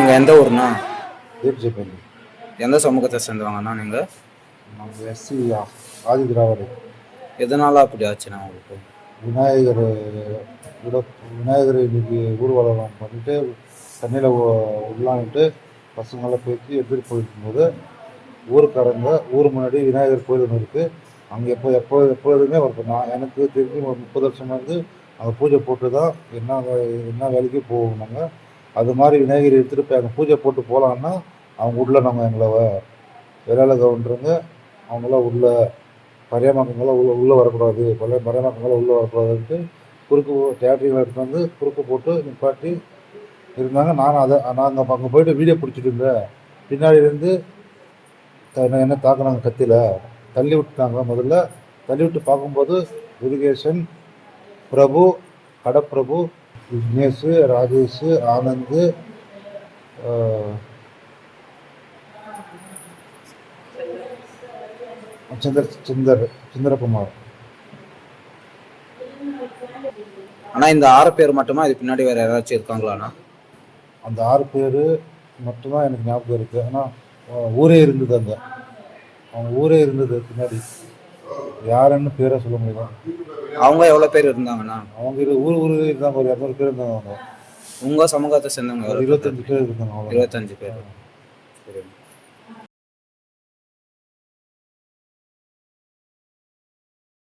நீங்கள் எந்த ஊர்ண்ணா? தீர்ச்சிப்பள்ளி. எந்த சமூகத்தை சேர்ந்தவங்கண்ணா நீங்கள்? நாங்கள் எஸ்சி ஆதி திராவிடர். எதனால அப்படி ஆச்சுண்ணா உங்களுக்கு? விநாயகர் விநாயகர் இன்னைக்கு ஊர்வலம் பண்ணிட்டு தண்ணியில் உள்ளான்ட்டு பசங்களாம் பேசி எடுத்துகிட்டு போயிருக்கும்போது ஊருக்காரங்க ஊர் முன்னாடி விநாயகர் கோயில் ஒன்று இருக்குது. அங்கே எப்போதுமே நான் எனக்கு தெரிஞ்சு ஒரு 30 வருஷமாக இருந்து அங்கே பூஜை போட்டு தான் என்ன வேலைக்கு போவோம். நாங்கள் அது மாதிரி விநாயகர் எடுத்துகிட்டு போய் அங்கே பூஜை போட்டு போகலான்னா அவங்க உள்ள நாங்கள் எங்களை வேலை கவுண்டருங்க அவங்களாம் உள்ள பரியாமக்கங்களாம் உள்ளே வரக்கூடாது, பரியாமக்கங்களாம் உள்ளே வரக்கூடாதுன்ட்டு குறுக்கு தேட்டரில் எடுத்து வந்து குறுக்கு போட்டு நிப்பாட்டி இருந்தாங்க. நாங்கள் அங்கே போயிட்டு வீடியோ பிடிச்சிட்டு இருந்தேன். பின்னாடியிலேருந்து என்ன தாக்குனாங்க, கத்தியில் தள்ளி விட்டுட்டாங்க. முதல்ல தள்ளி விட்டு பார்க்கும்போது முருகேசன், பிரபு, கடப்பிரபு, விக்னேஷ், ராஜேஷ், ஆனந்த், சந்திரகுமார். ஆனால் இந்த 6 பேர் மட்டுமா? இது பின்னாடி வேறு யாராச்சும் இருக்காங்களாண்ணா? அந்த 6 பேர் மட்டும்தான் எனக்கு ஞாபகம் இருக்குது. ஆனால் ஊரே இருந்தது, அங்கே அவங்க ஊரே இருந்தது பின்னாடி. யாருன்னு பேரை சொல்ல முடியல. அவங்க எவ்வளோ பேர் இருந்தாங்கண்ணா? அவங்க ஊர் இருந்தாங்க, ஒரு 200 பேர் இருந்தாங்க. அவங்க உங்கள் சமூகத்தை சேர்ந்தவங்க 25 பேர் இருந்தாங்க. 25 பேர். சரி.